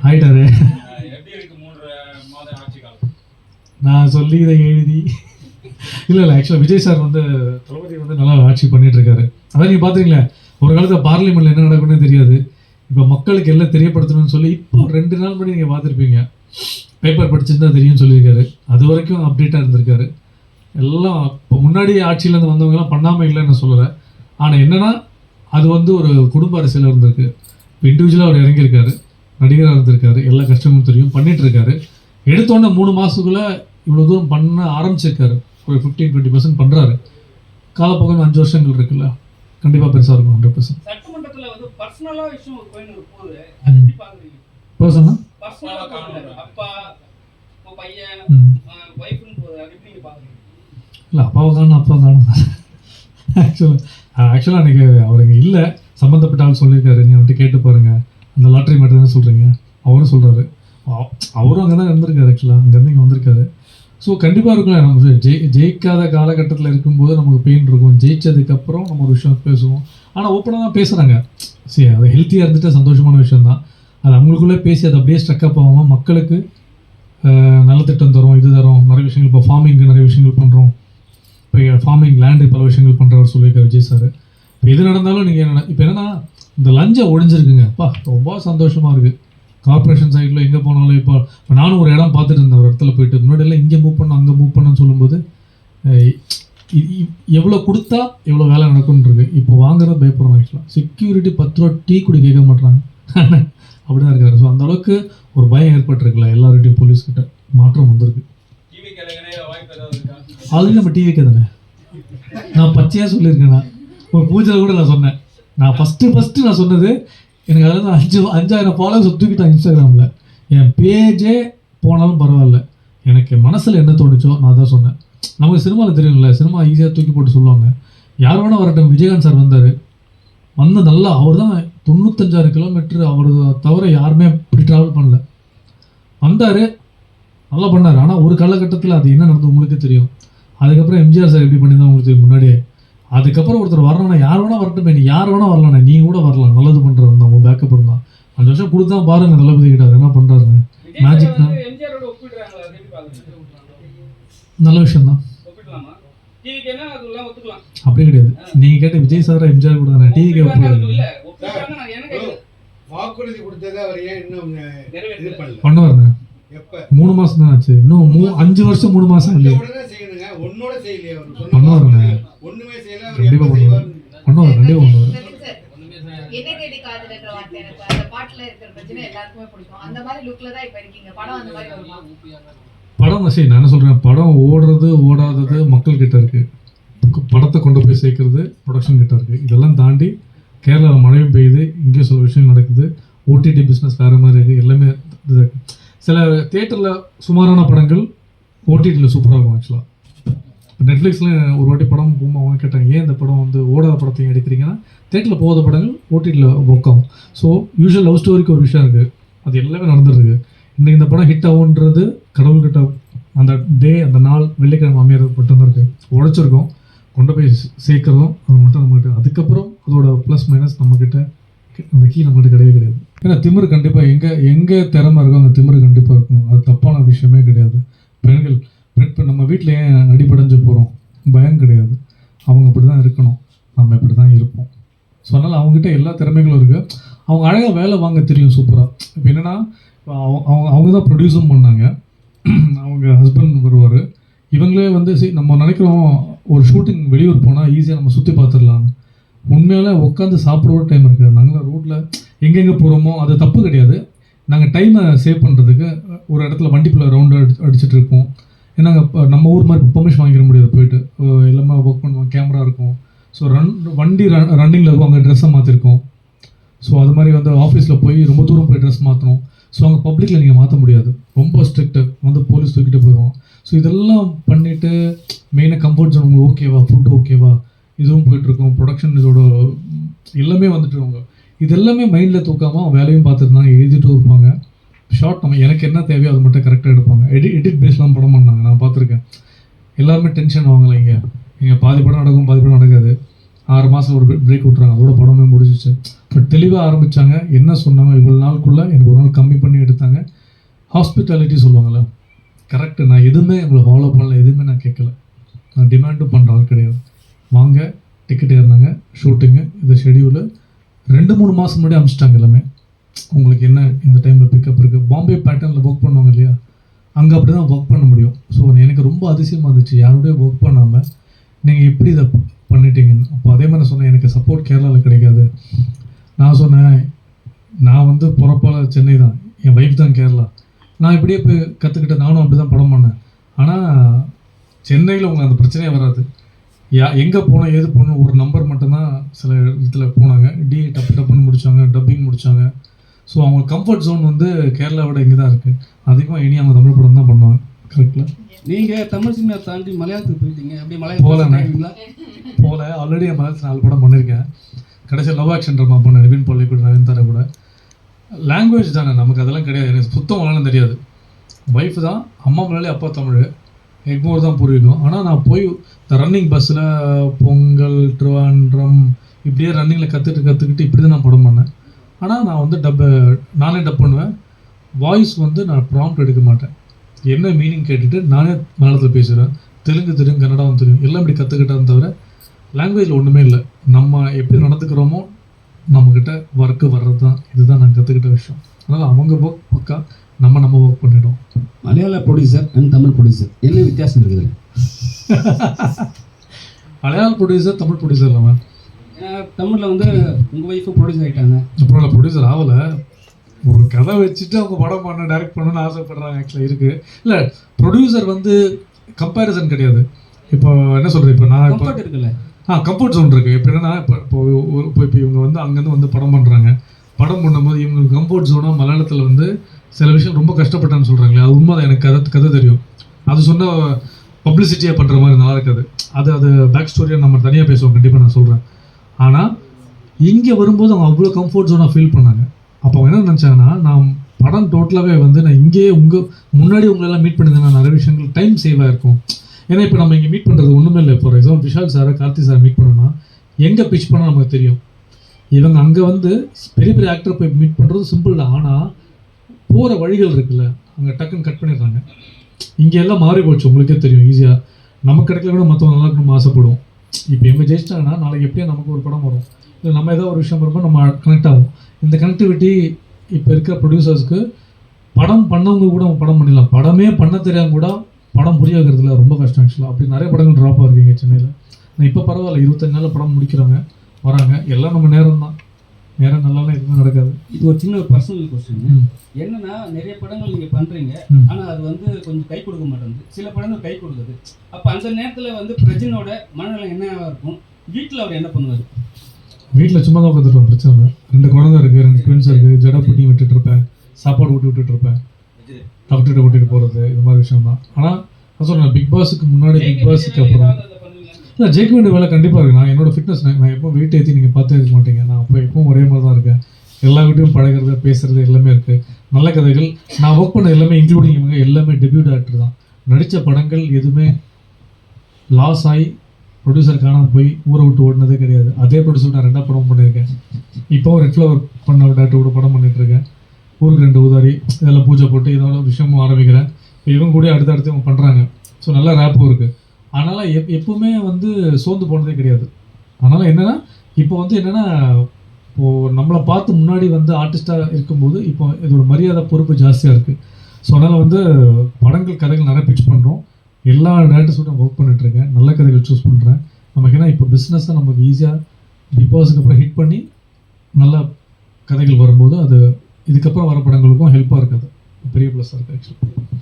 ஆயிட்டாரு. நான் சொல்லி இதை எழுதி இல்லை ஆக்சுவலாக விஜய் சார் வந்து தளபதி வந்து நல்லா ஆட்சி பண்ணிட்டு இருக்காரு. அதான் நீங்கள் பார்த்துருங்களே, ஒரு காலத்தில் பார்லிமெண்ட்ல என்ன நடக்குன்னு தெரியாது, இப்போ மக்களுக்கு எல்லாம் தெரியப்படுத்தணும்னு சொல்லி இப்போ 2 நாள் முன்னாடி நீங்கள் பார்த்துருப்பீங்க, பேப்பர் படிச்சுருந்தா தெரியும்னு சொல்லியிருக்காரு. அது வரைக்கும் அப்டேட்டாக இருந்திருக்காரு. எல்லாம் இப்போ முன்னாடி ஆட்சியிலேருந்து வந்தவங்கலாம் பண்ணாமல் இல்லைன்னு சொல்லலை. ஆனால் என்னென்னா அது வந்து ஒரு குடும்ப அரசியல் இருந்திருக்கு. இப்போ இண்டிவிஜுவலாக அவர் இறங்கியிருக்காரு, நடிகராக இருந்திருக்காரு, எல்லா கஷ்டமும் தெரியும், பண்ணிகிட்டு இருக்காரு. எடுத்தோடனே 3 மாதத்துக்குள்ளே இவ்வளோ தூரம் பண்ண ஆரம்பிச்சிருக்காரு. ஒரு 15-20% பண்ணுறாரு. காலப்போக்கம் 5 வருஷங்கள் இருக்குல்ல, கண்டிப்பாக பெருசாக இருக்கும். 100%. சட்டமன்றத்தில் வந்து பர்சனலாக விஷயம் ஒரு கோயில் போகுது, பர்சனலாக அப்பா பையன் வைஃப்னு போகுது, அது எப்படி நீங்கள் பார்க்குறீங்க? இல்லை அப்பாவை காணும் அப்பா காணும். ஆக்சுவலாக அன்றைக்கி அவர் இங்கே இல்லை, சம்மந்தப்பட்ட ஆள் சொல்லியிருக்காரு, நீ வந்துட்டு கேட்டு பாருங்கள், அந்த லாட்ரி மட்டும் தான் சொல்கிறீங்க. அவரும் சொல்கிறாரு, அவரும் அங்கே தான் இருந்திருக்காரு. ஆக்சுவலாக அங்கேருந்து இங்கே வந்திருக்காரு. ஸோ கண்டிப்பாக இருக்குல்ல, நம்ம ஜெயிக்காத காலகட்டத்தில் இருக்கும்போது நமக்கு பெயின் இருக்கும், ஜெயிச்சதுக்கப்புறம் நம்ம ஒரு விஷயம் பேசுவோம். ஆனால் ஓப்பனாக தான் பேசுகிறாங்க. சரி, அது ஹெல்த்தியாக இருந்துட்டு சந்தோஷமான விஷயம் தான். அது அவங்களுக்குள்ளே பேசி அது அப்படியே ஸ்ட்ரக்கப் ஆகாமல் மக்களுக்கு நல்ல திட்டம் தரோம், இது தரோம், நிறைய விஷயங்கள். இப்போ ஃபார்மிங்க்கு நிறைய விஷயங்கள் பண்ணுறோம். இப்போ ஃபார்மிங் லேண்டு பல விஷயங்கள் பண்ணுறவர் சொல்லியிருக்காரு விஜய் சார். இப்போ எது நடந்தாலும் நீங்கள் இப்போ என்னென்னா இந்த லஞ்சம் ஒழிஞ்சிருக்குங்க. அப்பா ரொம்ப சந்தோஷமாக இருக்குது. கார்பரேஷன் சைடில் எங்கே போனாலும் இப்போ நானும் ஒரு இடம் பார்த்துட்டு இருந்தேன், ஒரு இடத்துல போயிட்டு முன்னாடியெல்லாம் இங்கே மூவ் பண்ணோம் அங்கே மூவ் பண்ணணும்னு சொல்லும்போது எவ்வளோ கொடுத்தா எவ்வளோ வேலை நடக்கும்னு இருக்கு. இப்போ வாங்குறத பயப்படுறோம். ஆக்சுவலாக செக்யூரிட்டி 10 ரூபா டீ குடி கேட்க மாட்டாங்க, அப்படி தான் இருக்காரு. ஸோ அந்தளவுக்கு ஒரு பயம் ஏற்பட்டுருக்குல்ல, எல்லார்கிட்டையும் போலீஸ்கிட்ட மாற்றம் வந்திருக்கு. ஆல்ரெடி நம்ம டிவிக்கே தானே, நான் பச்சையாக சொல்லியிருக்கேன். நான் ஒரு பூஜையில் கூட நான் சொன்னேன், நான் ஃபஸ்ட்டு நான் சொன்னது எனக்கு அதாவது 5,000 ஃபாலோவர்ஸ் தூக்கிட்டேன் இன்ஸ்டாகிராமில். என் பேஜே போனாலும் பரவாயில்ல, எனக்கு மனசில் என்ன தோணுச்சோ நான் தான் சொன்னேன். நமக்கு சினிமாவில் தெரியும்ல, சினிமா ஈஸியாக தூக்கி போட்டு சொல்லுவாங்க. யார் வேணால் வரட்டும். விஜயகாந்த் சார் வந்தார், வந்து நல்லா அவர் தான் 95,000 கிலோமீட்டர் அவர் தவிர யாருமே இப்படி ட்ராவல் பண்ணல. வந்தார், நல்லா பண்ணார். ஆனால் ஒரு காலகட்டத்தில் அது என்ன நடந்தது உங்களுக்கு தெரியும். அதுக்கப்புறம் எம்ஜிஆர் சார் எப்படி பண்ணியிருந்தா உங்களுக்கு தெரியும் முன்னாடியே. அதுக்கப்புறம் ஒருத்தர் வரணும்னா யார் வேணால் வரட்டுமே, நீ யார் வேணால் வரலாண்ணே, நீ கூட வரலாம், நல்லது பண்ணுறது தான், உங்கள் பேக்கப் இருந்தால் 5 வருஷம் கொடுத்தா பாருங்கள் தளபதி கிட்ட என்ன பண்ணுறாருன்னு. மேஜிக் தான், நல்ல விஷயம் தான். அப்படி கிடையாது, நீங்கள் கேட்ட விஜய் சார் எம்ஜிஆர் கூட தானே டிவிக்கு பண்ணுவாருங்க. 3 மாதம் தான் ஆச்சு, இன்னும் 5 வருஷம் 3 மாதம் இல்லையா பண்ணுவாருங்க. கண்டிப்பாக பண்ணுவார், பண்ணுவார், கண்டிப்பாக பண்ணுவார். படம் சரி, நான் என்ன சொல்கிறேன், படம் ஓடுறது ஓடாதது மக்கள்கிட்ட இருக்குது, படத்தை கொண்டு போய் சேர்க்கறது ப்ரொடக்ஷன் கிட்ட இருக்குது. இதெல்லாம் தாண்டி கேரளாவில் மழையும் பெய்யுது, இங்கேயும் சில விஷயம் நடக்குது, ஓடிடி பிஸ்னஸ் வேறு மாதிரி இருக்குது, எல்லாமே இது. சில தியேட்டரில் சுமாரான படங்கள் ஓடிடியில் சூப்பராக இருக்கும். ஆக்சுவலாக நெட்ஃப்ளிக்ஸில் ஒரு வாட்டி படம் போகும்போது அவங்க கேட்டாங்க, ஏன் இந்த படம் வந்து ஓடாத படத்தையும் எடுக்கிறீங்கன்னா, தேட்டரில் போகாத படங்கள் ஓடிடியில் ஒர்க் ஆகும். ஸோ யூஸ்வல் லவ் ஸ்டோரிக்கு ஒரு விஷயம் இருக்குது, அது எல்லாமே நடந்துருக்கு. இன்றைக்கி இந்த படம் ஹிட் ஆகுன்றது கடவுள்கிட்ட அந்த டே அந்த நாள் வெள்ளிக்கிழமை அமையிறது மட்டும்தான் இருக்குது. உழைச்சிருக்கோம், கொண்டு போய் சேர்க்குறதும் அது மட்டும் நம்மகிட்ட. அதுக்கப்புறம் அதோட ப்ளஸ் மைனஸ் நம்மக்கிட்ட அந்த கீ நம்மகிட்ட கிடையவே கிடையாது. ஏன்னா திமிரு கண்டிப்பாக எங்கே திறமை இருக்கோ அந்த திமிரு கண்டிப்பாக இருக்கும். அது தப்பான விஷயமே கிடையாது. பெண்கள் இப்போ நம்ம வீட்டில் ஏன் அடிபடைஞ்சு போகிறோம், பயம் கிடையாது. அவங்க அப்படி தான் இருக்கணும், நம்ம இப்படி தான் இருப்போம். ஸோ அதனால் அவங்ககிட்ட எல்லா திறமைகளும் இருக்குது. அவங்க அழகாக வேலை வாங்க தெரியும் சூப்பராக. இப்போ என்னென்னா அவங்க தான் ப்ரொடியூஸும் பண்ணாங்க, அவங்க ஹஸ்பண்ட் வருவார். இவங்களே வந்து நம்ம நினைக்கிறோம் ஒரு ஷூட்டிங் வெளியூர் போனால் ஈஸியாக நம்ம சுற்றி பார்த்துடலாம். உண்மையால் உட்காந்து சாப்பிட டைம் இருக்காது. நாங்கள் ரோட்டில் எங்கெங்கே போகிறோமோ அது தப்பு கிடையாது. நாங்கள் டைமை சேவ் பண்ணுறதுக்கு ஒரு இடத்துல வண்டிக்குள்ளே ரவுண்டு அடிச்சுட்டு இருப்போம். ஏன்னா நம்ம ஊர் மாதிரி பெர்மிஷன் வாங்கிட முடியாது, போயிட்டு எல்லாமே ஒர்க் பண்ணுவோம், கேமரா இருக்கும். ஸோ வண்டி ரன்னிங்கில் இருக்கும், அங்கே ட்ரெஸ்ஸை மாற்றிருக்கோம். ஸோ அது மாதிரி வந்து ஆஃபீஸில் போய் ரொம்ப தூரம் போய் ட்ரெஸ் மாற்றணும். ஸோ அங்கே பப்ளிக்கில் நீங்கள் மாற்ற முடியாது, ரொம்ப ஸ்ட்ரிக்ட்டு, வந்து போலீஸ் தூக்கிட்டு போயிடுவோம். ஸோ இதெல்லாம் பண்ணிவிட்டு மெயினாக கம்ஃபர்ட் ஜோன் உங்களுக்கு ஓகேவா, ஃபுட்டு ஓகேவா, இதுவும் போயிட்டுருக்கோம், ப்ரொடக்ஷன் இதோட எல்லாமே வந்துட்டுருவாங்க. இது எல்லாமே மைண்டில் தூக்காமல் வேலையும் பார்த்துருந்தாங்க, எழுதிட்டும் இருப்பாங்க. ஷார்ட் நம்ம எனக்கு என்ன தேவையோ அது மட்டும் கரெக்டாக எடுப்பாங்க. எடிட் பேஸ்லாம் படம் பண்ணாங்க, நான் பார்த்துருக்கேன். எல்லாருமே டென்ஷன் வாங்கலை. இங்கே பாதி படம் நடக்கும், பாதி படம் நடக்காது. 6 மாதம் ஒரு பிரேக் விட்றாங்க, அதோட படமே முடிஞ்சிச்சு. பட் தெளிவாக ஆரம்பித்தாங்க. என்ன சொன்னாங்க, இவ்வளோ நாளுக்குள்ளே எனக்கு ஒரு நாள் கம்மி பண்ணி எடுத்தாங்க. ஹாஸ்பிட்டாலிட்டி சொல்லுவாங்கள்ல, கரெக்டு. நான் எதுவுமே உங்களை ஃபாலோ பண்ணல, எதுவுமே நான் கேட்கல. நான் டிமாண்டும் பண்ணுற ஆள் கிடையாது. வாங்க, டிக்கெட் ஏறினாங்க, ஷூட்டிங்கு, இந்த ஷெடியூலு 2-3 மாதம் முன்னாடி அனுப்பிச்சிட்டாங்க எல்லாமே. உங்களுக்கு என்ன இந்த டைமில் பிக்கப் இருக்குது. பாம்பே பேட்டர்னில் ஒர்க் பண்ணுவாங்க இல்லையா, அங்கே அப்படி தான் ஒர்க் பண்ண முடியும். ஸோ எனக்கு ரொம்ப அதிசயமாக இருந்துச்சு, யாரோடய ஒர்க் பண்ணாமல் நீங்கள் எப்படி இதை பண்ணிட்டீங்கன்னு. அப்போ அதே மாதிரி நான் சொன்னேன், எனக்கு சப்போர்ட் கேரளாவில் கிடைக்காது. நான் சொன்னேன், நான் வந்து பிறப்பால் சென்னை தான், என் ஒய்ஃப் தான் கேரளா. நான் இப்படியே போய் கற்றுக்கிட்டேன், நானும் அப்படி தான் படம் பண்ணேன். ஆனால் சென்னையில் உங்களுக்கு அந்த பிரச்சனையே வராது. எங்கே போனோம் ஏது போகணும் ஒரு நம்பர் மட்டும்தான் சில இடத்துல போனாங்க. டப்புன்னு முடித்தாங்க, டப்பிங் முடித்தாங்க. ஸோ அவங்க கம்ஃபர்ட் ஜோன் வந்து கேரளாவோட இங்கே தான் இருக்குது. அதிகமாக இனி அவங்க தமிழ் படம் தான் பண்ணுவாங்க. கரெக்டில் நீங்கள் தமிழ் சினிமா தாண்டி மலையாளத்துக்கு போயிட்டீங்க. அப்படி போகல. ஆல்ரெடி என் மலையாளத்தில் 4 படம் பண்ணியிருக்கேன். கடைசியில் லவ் ஆக்ஷன் ட்ராமா பண்ணேன், நிவின் பாலி கூட, நவீன் தாரா கூட. லாங்குவேஜ் தானே, நமக்கு அதெல்லாம் கிடையாது. எனக்கு சுத்தம் மலையாளம் தெரியாது. ஒய்ஃப் தான், அம்மா மலையாளி, அப்பா தமிழ், எக்மோர் தான் பூர்வீகம். ஆனால் நான் போய் இந்த ரன்னிங் பஸ்ஸில் பொங்கல், திருவாண்டம் இப்படியே ரன்னிங்கில் கற்றுக்கிட்டு இப்படி தான் நான் படம் பண்ணேன். ஆனால் நான் வந்து நானே டப் பண்ணுவேன். வாய்ஸ் வந்து நான் ப்ராம்ப்ட் எடுக்க மாட்டேன். என்ன மீனிங் கேட்டுட்டு நானே மலையாளத்தில் பேசுவேன். தெலுங்கு தெரியும், கன்னடாவும் தெரியும், எல்லாம் இப்படி கற்றுக்கிட்டேன்னு தவிர லாங்குவேஜில் ஒன்றுமே இல்லை. நம்ம எப்படி நடந்துக்கிறோமோ நம்மக்கிட்ட ஒர்க்கு வர்றது தான். இதுதான் நான் கற்றுக்கிட்ட விஷயம். அதனால் அவங்க ஒர்க் பக்கா, நம்ம ஒர்க் பண்ணிவிடுவோம். மலையாள ப்ரொடியூசர் அண்ட் தமிழ் ப்ரொடியூசர் என்ன வித்தியாசம் இருக்குது? மலையாள ப்ரொடியூசர், தமிழ் ப்ரொடியூசர் இல்லாமல் தமிழில் வந்து உங்கள் ஒய்ஃபு ப்ரொடியூசர் ஆகிட்டாங்க. அப்புறம் இல்லை, ப்ரொடியூசர் ஆகலை. ஒரு கதை வச்சுட்டு அவங்க படம் பண்ண டைரக்ட் பண்ணணும்னு ஆசைப்படுறாங்க. ஆக்சுவலாக இருக்குது. இல்லை, ப்ரொடியூசர் வந்து கம்பேரிசன் கிடையாது. இப்போ என்ன சொல்கிறது, இப்போ நான் இப்போ இருக்குல்ல, கம்ஃபர்ட் ஜோன் இருக்குது. இப்போ என்னன்னா, இப்போ இவங்க வந்து அங்கேருந்து வந்து படம் பண்ணுறாங்க. படம் பண்ணும்போது இவங்களுக்கு கம்ஃபர்ட் ஜோனாக மலையாளத்தில் வந்து சில விஷயம் ரொம்ப கஷ்டப்பட்டான்னு சொல்கிறாங்களே, அது உண்மை தான். எனக்கு கதை தெரியும். அது சொன்ன பப்ளிசிட்டியாக பண்ணுற மாதிரி நல்லா இருக்காது. அது பேக் ஸ்டோரியாக நம்ம தனியாக பேசுவோம், கண்டிப்பாக நான் சொல்கிறேன். ஆனால் இங்கே வரும்போது அவங்க அவ்வளோ கம்ஃபர்ட் ஜோனாக ஃபீல் பண்ணாங்க. அப்போ அவங்க என்ன நினச்சாங்கன்னா, நான் படம் டோட்டலாகவே வந்து நான் இங்கேயே முன்னாடி உங்களெல்லாம் மீட் பண்ணியிருந்தேன், நிறைய விஷயங்கள் டைம் சேவாக இருக்கும். ஏன்னா இப்போ நம்ம இங்கே மீட் பண்ணுறது ஒன்றுமே இல்லை. ஃபார் எக்ஸாம்பிள் விஷால் சாரை, கார்த்தி சாரை மீட் பண்ணோன்னா எங்கே பிச் பண்ணால் நமக்கு தெரியும். இவங்க அங்கே வந்து பெரிய பெரிய ஆக்டர் போய் மீட் பண்ணுறது சிம்பிள் தான். ஆனால் போகிற வழிகள் இருக்குல்ல, அங்கே டக்குன்னு கட் பண்ணிடுறாங்க. இங்கே எல்லாம் மாறி போச்சு, உங்களுக்கே தெரியும். ஈஸியாக நமக்கு கிடைக்கல கூட மற்றவங்க நல்லா இருக்கணும்னு ஆசைப்படுவோம். இப்போ இவங்க ஜெயிச்சிட்டாங்கன்னா நாளைக்கு எப்படியும் நமக்கு ஒரு படம் வரும், இல்லை நம்ம ஏதோ ஒரு விஷயம் வரும்போது நம்ம கனெக்ட் ஆகும். இந்த கனெக்டிவிட்டி இப்போ இருக்கிற ப்ரொடியூசர்ஸ்க்கு படம் பண்ணவங்க கூட படம் பண்ணிடலாம். படமே பண்ண தெரியாமல் கூட படம் புரிய வைக்கிறதுல ரொம்ப கஷ்டம். ஆக்சுவலாக அப்படி நிறைய படங்கள் ட்ராப் ஆகிருக்கீங்க சென்னையில். நான் இப்போ பரவாயில்ல, 25 நாளில் படம் முடிக்கிறாங்க, வராங்க. எல்லாம் நம்ம நேரம் தான். நேரம் நல்லாலாம் எதுவுமே நடக்காது. இது ஒரு சின்ன ஒரு பர்சனல் கொஸ்டின். என்னன்னா, நிறைய படங்கள் நீங்கள் பண்ணுறீங்க, ஆனால் அது வந்து கொஞ்சம் கை கொடுக்க மாட்டேங்குது. சில படங்கள் கை கொடுக்குது. அப்போ அந்த நேரத்தில் வந்து பிரஜனோட மனநிலை என்னவா இருக்கும்? வீட்டில் அவர் என்ன பண்ணுவார்? வீட்டில் சும்மா தான் உட்காந்துருப்பேன், பிரச்சனை இல்லை. 2 குழந்தை இருக்குது, 2 ட்வின்ஸ் இருக்குது. ஜடா புட்டி விட்டுட்டு இருப்பேன், சாப்பாடு விட்டுட்டு இருப்பேன், டாக்டர்கிட்ட கூட்டிகிட்டு போகிறது, இது மாதிரி விஷயம் தான். ஆனால் நான் சொன்னேன், பிக் பாஸுக்கு முன்னாடி, பிக் பாஸுக்கு அப்புறம் இல்லை, ஜெயிக்க வேண்டிய வேலை கண்டிப்பாக இருக்குது. நான் என்னோடய ஃபிட்னஸ், நான் எப்போ வெயிட் ஏற்றி நீங்கள் பார்த்தே இருக்க மாட்டீங்க. நான் அப்போ எப்பவும் ஒரே மாதிரி தான் இருக்கேன். எல்லா வீட்டையும் பழகிறது, பேசுகிறது எல்லாமே இருக்குது. நல்ல கதைகள் நான் ஒர்க் பண்ண எல்லாமே, இன்க்ளூடிங் இவங்க எல்லாமே டெபியூட் ஆக்டர் தான். நடித்த படங்கள் எதுவுமே லாஸ் ஆகி ப்ரொடியூசர் காணாமல் போய் ஊரை விட்டு ஓடினதே கிடையாது. அதே ப்ரொடியூசர் நான் 2 படம் பண்ணியிருக்கேன். இப்போ ரெட் ஃப்ளவர் பண்ண டேரக்டர் கூட படம் பண்ணிகிட்ருக்கேன். ஊருக்கு 2 ஊதாரி, இதெல்லாம் பூஜை போட்டு இதோட விஷயமும் ஆரம்பிக்கிறேன். இவங்க கூட அடுத்தடுத்து இவங்க பண்ணுறாங்க. ஸோ நல்லா ரேப்பும் இருக்குது. அதனால் எப்பவுமே வந்து சோர்ந்து போனதே கிடையாது. அதனால் என்னென்னா, இப்போ வந்து என்னென்னா, இப்போது நம்மளை பார்த்து முன்னாடி வந்து ஆர்டிஸ்ட்டாக இருக்கும்போது இப்போ இதோட மரியாதை, பொறுப்பு ஜாஸ்தியாக இருக்குது. ஸோ அதனால் வந்து படங்கள், கதைகள் நிறைய பிச் பண்ணுறோம். எல்லா டேரக்டர்ஸோட ஒர்க் பண்ணிட்டுருக்கேன். நல்ல கதைகள் சூஸ் பண்ணுறேன். நமக்கு ஏன்னா இப்போ பிஸ்னஸ் தான் நமக்கு ஈஸியாக பிக் பாஸுக்கு அப்புறம் ஹிட் பண்ணி நல்ல கதைகள் வரும்போது அது இதுக்கப்புறம் வர படங்களுக்கும் ஹெல்ப்பாக இருக்காது. பெரிய ப்ளஸ்ஸாக இருக்குது ஆக்சுவலி.